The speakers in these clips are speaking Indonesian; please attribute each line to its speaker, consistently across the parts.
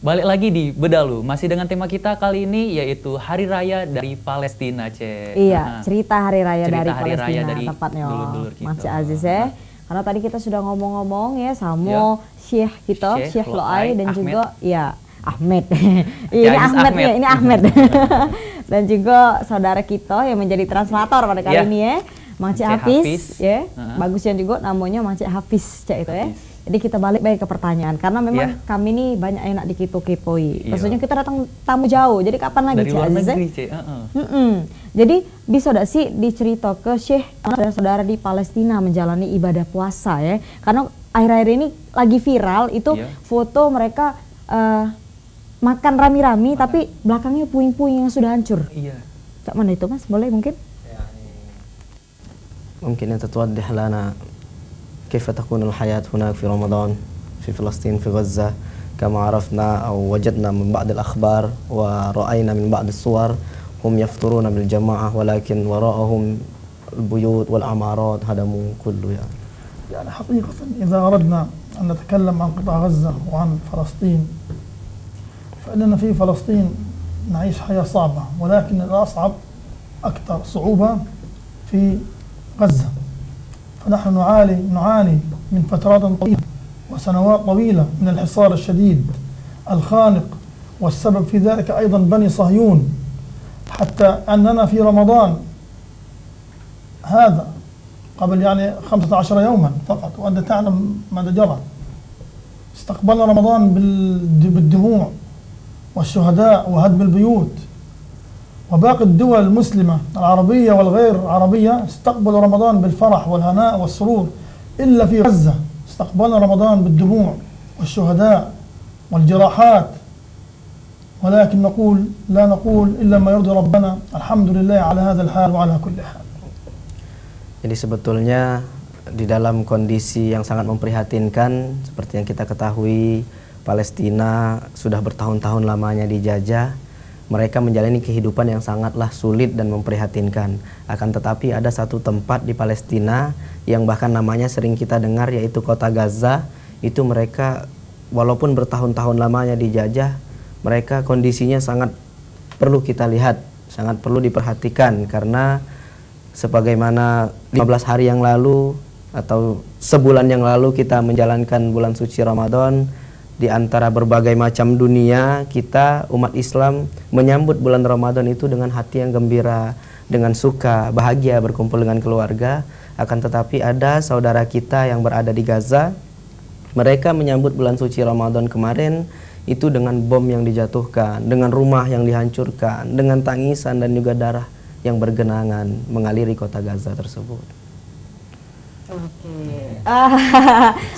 Speaker 1: Balik lagi di Bedalu, masih dengan tema kita kali ini yaitu Hari Raya dari Palestina, Cek.
Speaker 2: Iya, cerita Hari Raya
Speaker 1: cerita
Speaker 2: dari
Speaker 1: Hari
Speaker 2: Palestina
Speaker 1: Raya dari
Speaker 2: tepatnya,
Speaker 1: dulur-dulur kita.
Speaker 2: Mas Aziz ya. Karena tadi kita sudah ngomong-ngomong ya sama
Speaker 1: Ya.
Speaker 2: Syekh kita, Syekh Loai dan
Speaker 1: Ahmed.
Speaker 2: juga ya Ahmed. Ini Ahmed ya, ini Ahmed. Dan juga saudara kita yang menjadi translator pada kali ini ya, Mang Cik Hafiz ya. Bagusnya juga namanya Mang Cik Hafiz, Cek itu ya. Jadi kita balik ke pertanyaan karena memang kami ini banyak yang nak dikepo-kepoi. Maksudnya kita datang tamu jauh. Jadi kapan lagi
Speaker 1: dari
Speaker 2: Cik
Speaker 1: luar
Speaker 2: Aziz?
Speaker 1: negeri, Cik.
Speaker 2: Jadi bisa tidak sih dicerita ke Syekh saudara di Palestina menjalani ibadah puasa ya? Karena akhir-akhir ini lagi viral itu foto mereka makan rami-rami tapi belakangnya puing-puing yang sudah hancur.
Speaker 1: Iya.
Speaker 2: Cak mana itu Mas? Boleh mungkin?
Speaker 3: ممكن أن توضح لنا كيف تكون الحياة هناك في رمضان في فلسطين في غزة كما عرفنا أو وجدنا من بعض الأخبار ورأينا من بعض الصور هم يفطرون بالجماعة ولكن وراءهم البيوت والعمارات هدموا كله
Speaker 4: يعني حقيقة إذا أردنا أن نتكلم عن قطاع غزة وعن فلسطين فإننا في فلسطين نعيش حياة صعبة ولكن الأصعب أكثر صعوبة في غزة فنحن نعاني من فترات طويلة وسنوات طويلة من الحصار الشديد الخانق والسبب في ذلك أيضا بني صهيون حتى أننا في رمضان هذا قبل 15 يوما فقط وأنت تعلم ماذا جرى استقبلنا رمضان بالدموع والشهداء وهدم البيوت وباقي الدول المسلمة العربية والغير عربية استقبلوا رمضان بالفرح والهناء والسرور إلا في غزة استقبلنا رمضان بالدموع والشهداء والجراحات ولكن لا نقول إلا ما يرضي ربنا الحمد لله على هذا الحال وعلى كل حال.
Speaker 3: Jadi sebetulnya di dalam kondisi yang sangat memprihatinkan seperti yang kita ketahui, Palestina sudah bertahun-tahun lamanya dijajah. Mereka menjalani kehidupan yang sangatlah sulit dan memprihatinkan. Akan tetapi ada satu tempat di Palestina yang bahkan namanya sering kita dengar yaitu kota Gaza. Itu mereka walaupun bertahun-tahun lamanya dijajah, mereka kondisinya sangat perlu kita lihat, sangat perlu diperhatikan karena sebagaimana 15 hari yang lalu atau sebulan yang lalu kita menjalankan bulan suci Ramadan. Di antara berbagai macam dunia, kita umat Islam menyambut bulan Ramadan itu dengan hati yang gembira, dengan suka, bahagia berkumpul dengan keluarga. Akan tetapi ada saudara kita yang berada di Gaza, mereka menyambut bulan suci Ramadan kemarin itu dengan bom yang dijatuhkan, dengan rumah yang dihancurkan, dengan tangisan dan juga darah yang bergenangan mengaliri kota Gaza tersebut.
Speaker 2: Oke.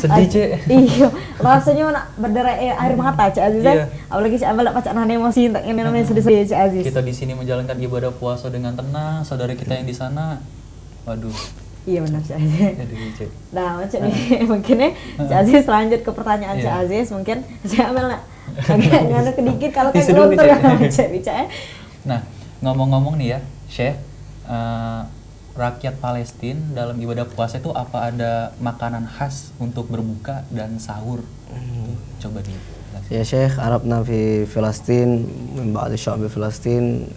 Speaker 1: Sedih, Cek.
Speaker 2: Iya, rasanya nak berderai air mata, Cik Aziz. Apalagi Cik Abel pacak nahan emosi tak ini namanya sedih-sedih, Cik Aziz.
Speaker 1: Kita di sini menjalankan ibadah puasa dengan tenang, saudara kita yang di sana, waduh.
Speaker 2: Iya benar, Cik Aziz.
Speaker 1: Aduh, Cek.
Speaker 2: Nah, macam nih mungkin ya, Cik Aziz lanjut ke pertanyaan Cik Aziz, mungkin Cik Abel nak agak nganu kedikit kalau kayak lontar ya, Cik ya.
Speaker 1: Nah, ngomong-ngomong nih ya, Syekh, rakyat Palestina dalam ibadah puasa itu apa ada makanan khas untuk berbuka dan sahur? Coba dijelasin.
Speaker 3: يا شيخ عرفنا في فلسطين من بعض الشعب فلسطين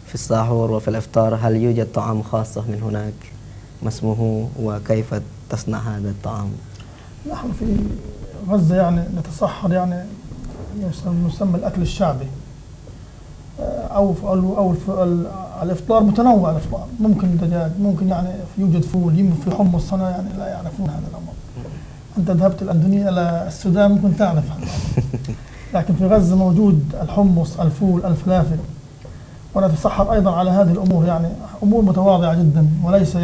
Speaker 3: في السحور وفي الإفطار هل يوجد طعام خاصة من هناك ما اسمه وكيف تصنع هذا الطعام؟
Speaker 4: نحن في غزة نتسحر يسمى الأكل الشعبي أو الإفطار متنوع. الإفطار ممكن دجاج، ممكن يوجد فول، يمكن في حمص. أنا لا يعرفون هذا الأمر. أنت ذهبت الأندونية إلى السودان ممكن تعرف هذا. لكن في غزة موجود الحمص، الفول، الفلافل. ونتسحر أيضا على هذه الأمور أمور متواضعة جدا وليس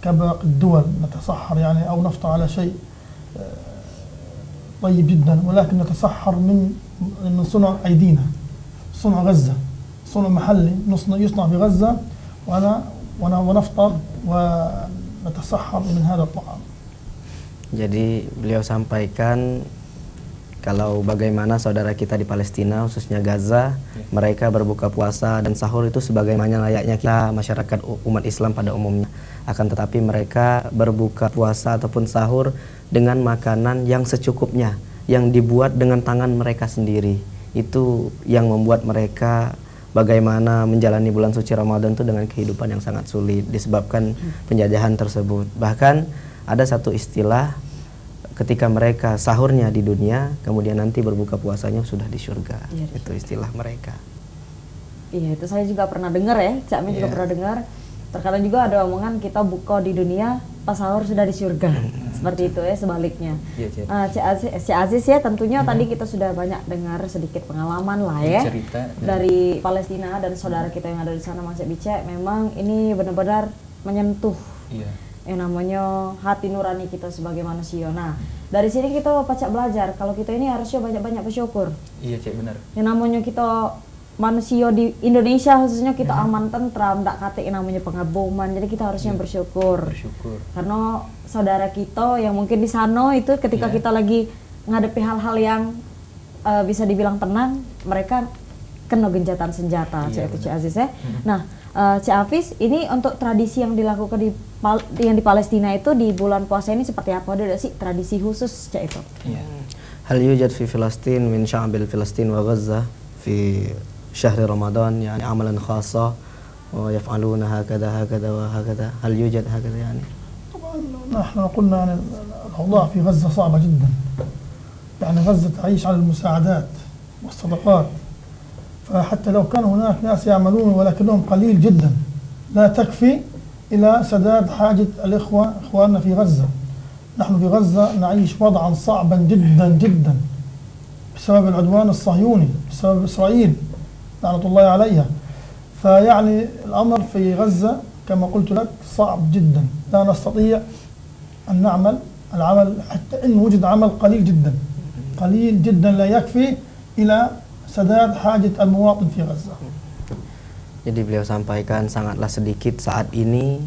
Speaker 4: كباقي الدول نتسحر أو نفطر على شيء طيب جدا ولكن نتسحر من صنع أيدينا، صنع غزة، صنع محلي يصنع في غزة ونفطر ونتسحر من هذا الطعام.
Speaker 3: Jadi beliau sampaikan kalau bagaimana saudara kita di Palestina khususnya Gaza, mereka berbuka puasa dan sahur itu sebagaimana layaknya kita masyarakat umat Islam pada umumnya. Akan tetapi mereka berbuka puasa ataupun sahur dengan makanan yang secukupnya, yang dibuat dengan tangan mereka sendiri. Itu yang membuat mereka bagaimana menjalani bulan suci Ramadan itu dengan kehidupan yang sangat sulit disebabkan penjajahan tersebut. Bahkan ada satu istilah ketika mereka sahurnya di dunia, kemudian nanti berbuka puasanya sudah di surga. Itu istilah mereka.
Speaker 2: Iya, itu saya juga pernah dengar ya, Cak Min juga pernah dengar. Terkadang juga ada omongan kita buka di dunia, pas sahur sudah di surga. Seperti itu ya, sebaliknya. Cak Aziz ya, tentunya tadi kita sudah banyak dengar sedikit pengalaman lah ya.
Speaker 1: Cerita
Speaker 2: dari Palestina dan saudara kita yang ada di sana, Mang Cek Bice. Memang ini benar-benar menyentuh yang namanya hati nurani kita sebagai manusia. Nah, dari sini kita Cak belajar kalau kita ini harusnya banyak-banyak bersyukur.
Speaker 1: Iya, Cek, benar.
Speaker 2: Yang namanya kita manusia di Indonesia khususnya kita aman tentram, tak kate yang namanya pengaboman. Jadi kita harusnya bersyukur. Karena saudara kita yang mungkin di sana itu ketika kita lagi ngadepi hal-hal yang bisa dibilang tenang, mereka kena gencatan senjata. Itu Cik Aziz ya. Nah, Cik Hafiz, ini untuk tradisi yang dilakukan di Palestina itu di bulan puasa ini seperti apa? Ada sih tradisi khusus Cik itu?
Speaker 3: Hal yujad fi Filastin min sya'bil Filastin wa Gaza fi syahr Ramadan yani amalan khassa wa yaf'aluna hakadha wa hakadha. Hal yujad hakadha yani?
Speaker 4: طبعا نحن قلنا يعني الأوضاع في غزة صعبة جدا. يعني غزة تعيش على المساعدات والصدقات. فحتى لو كان هناك ناس يعملون ولكنهم قليل جدا لا تكفي إلى سداد حاجة إخواننا في غزة. نحن في غزة نعيش وضعا صعبا جدا جدا بسبب العدوان الصهيوني، بسبب إسرائيل لعنة الله عليها. فيعني الأمر في غزة كما قلت لك صعب جدا، لا نستطيع أن نعمل العمل حتى إن وجد عمل قليل جدا لا يكفي إلى sadad hajat al-muwatin fi Gaza.
Speaker 3: Jadi beliau sampaikan sangatlah sedikit saat ini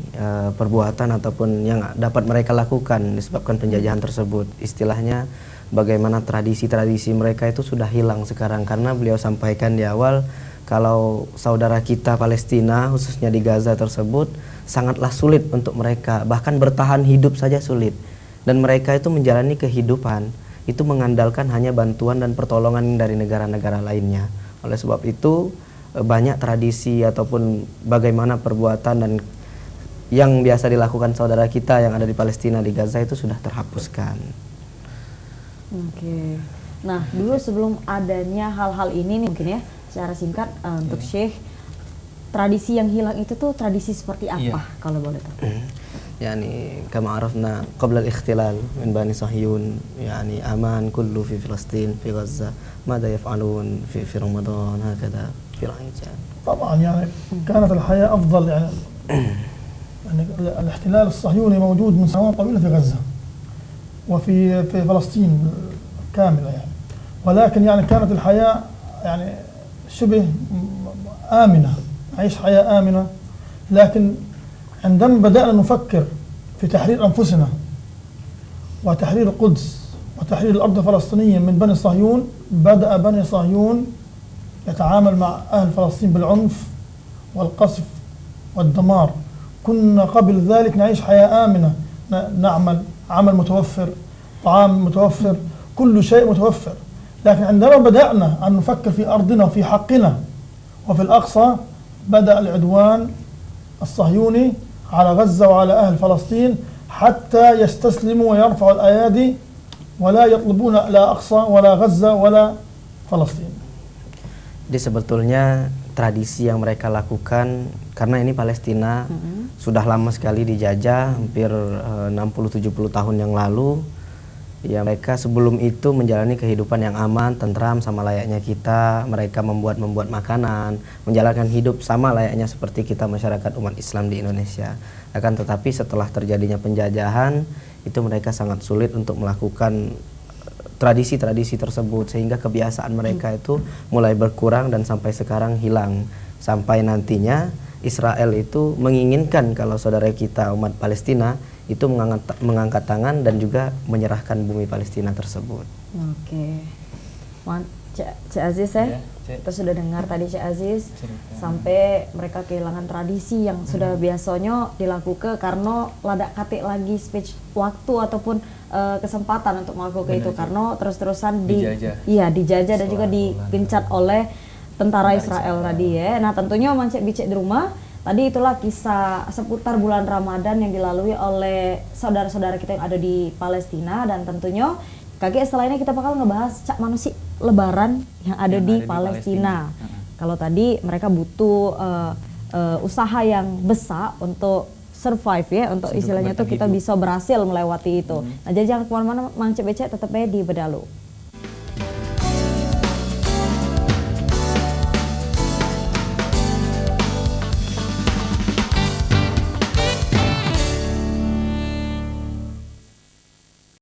Speaker 3: perbuatan ataupun yang dapat mereka lakukan disebabkan penjajahan tersebut. Istilahnya bagaimana tradisi-tradisi mereka itu sudah hilang sekarang, karena beliau sampaikan di awal kalau saudara kita Palestina khususnya di Gaza tersebut sangatlah sulit untuk mereka, bahkan bertahan hidup saja sulit, dan mereka itu menjalani kehidupan itu mengandalkan hanya bantuan dan pertolongan dari negara-negara lainnya. Oleh sebab itu banyak tradisi ataupun bagaimana perbuatan dan yang biasa dilakukan saudara kita yang ada di Palestina di Gaza itu sudah terhapuskan.
Speaker 2: Oke. Nah, dulu sebelum adanya hal-hal ini nih mungkin ya secara singkat untuk Syekh, tradisi yang hilang itu tuh tradisi seperti apa kalau boleh tahu?
Speaker 3: يعني كما عرفنا قبل الاختلال من بني صهيون يعني أمان كله في فلسطين في غزة، ماذا يفعلون في رمضان هكذا في رأيك؟
Speaker 4: طبعا يعني كانت الحياة أفضل يعني الاحتلال الصهيوني موجود من سنوات طويلة في غزة وفي فلسطين كاملة يعني، ولكن يعني كانت الحياة يعني شبه آمنة، نعيش حياة آمنة. لكن عندما بدأنا نفكر في تحرير أنفسنا وتحرير القدس وتحرير الأرض الفلسطينية من بني صهيون، بدأ بني صهيون يتعامل مع أهل فلسطين بالعنف والقصف والدمار. كنا قبل ذلك نعيش حياة آمنة، نعمل عمل متوفر، طعام متوفر، كل شيء متوفر. لكن عندما بدأنا أن نفكر في أرضنا وفي حقنا وفي الأقصى، بدأ العدوان الصهيوني على غزة وعلى أهل فلسطين حتى يستسلموا ويرفعوا الأيادي ولا يطلبون لا أقصى ولا غزة ولا فلسطين.
Speaker 3: Jadi sebetulnya tradisi yang mereka lakukan, karena ini Palestina sudah lama sekali dijajah, hampir 60-70 tahun yang lalu. Ya, mereka sebelum itu menjalani kehidupan yang aman, tentram sama layaknya kita. Mereka membuat makanan, menjalankan hidup sama layaknya seperti kita masyarakat umat Islam di Indonesia. Akan tetapi setelah terjadinya penjajahan, itu mereka sangat sulit untuk melakukan tradisi-tradisi tersebut, sehingga kebiasaan mereka itu mulai berkurang dan sampai sekarang hilang. Sampai nantinya Israel itu menginginkan kalau saudara kita umat Palestina itu mengangkat tangan dan juga menyerahkan bumi Palestina tersebut.
Speaker 2: Oke. Cik Aziz
Speaker 1: Ya, Cik.
Speaker 2: kita sudah dengar tadi Cik Aziz
Speaker 1: Cerita.
Speaker 2: sampai mereka kehilangan tradisi yang sudah biasanya dilakukan karena ladak katik lagi speech waktu ataupun kesempatan untuk melakukan
Speaker 1: Benar,
Speaker 2: itu
Speaker 1: Cik.
Speaker 2: karena terus-terusan
Speaker 1: Dijajah.
Speaker 2: dijajah dan juga digencat oleh tentara Israel tadi ya. Nah tentunya mancek bicek di rumah tadi itulah kisah seputar bulan Ramadan yang dilalui oleh saudara-saudara kita yang ada di Palestina dan tentunya kakek setelah ini kita bakal ngebahas cak manusia lebaran yang ada di Palestina. Kalau tadi mereka butuh usaha yang besar untuk survive ya, untuk istilahnya tuh kita bisa berhasil melewati itu. Nah jadi jangan kemana-mana, Mang Cek Becek tetap di Bedalu.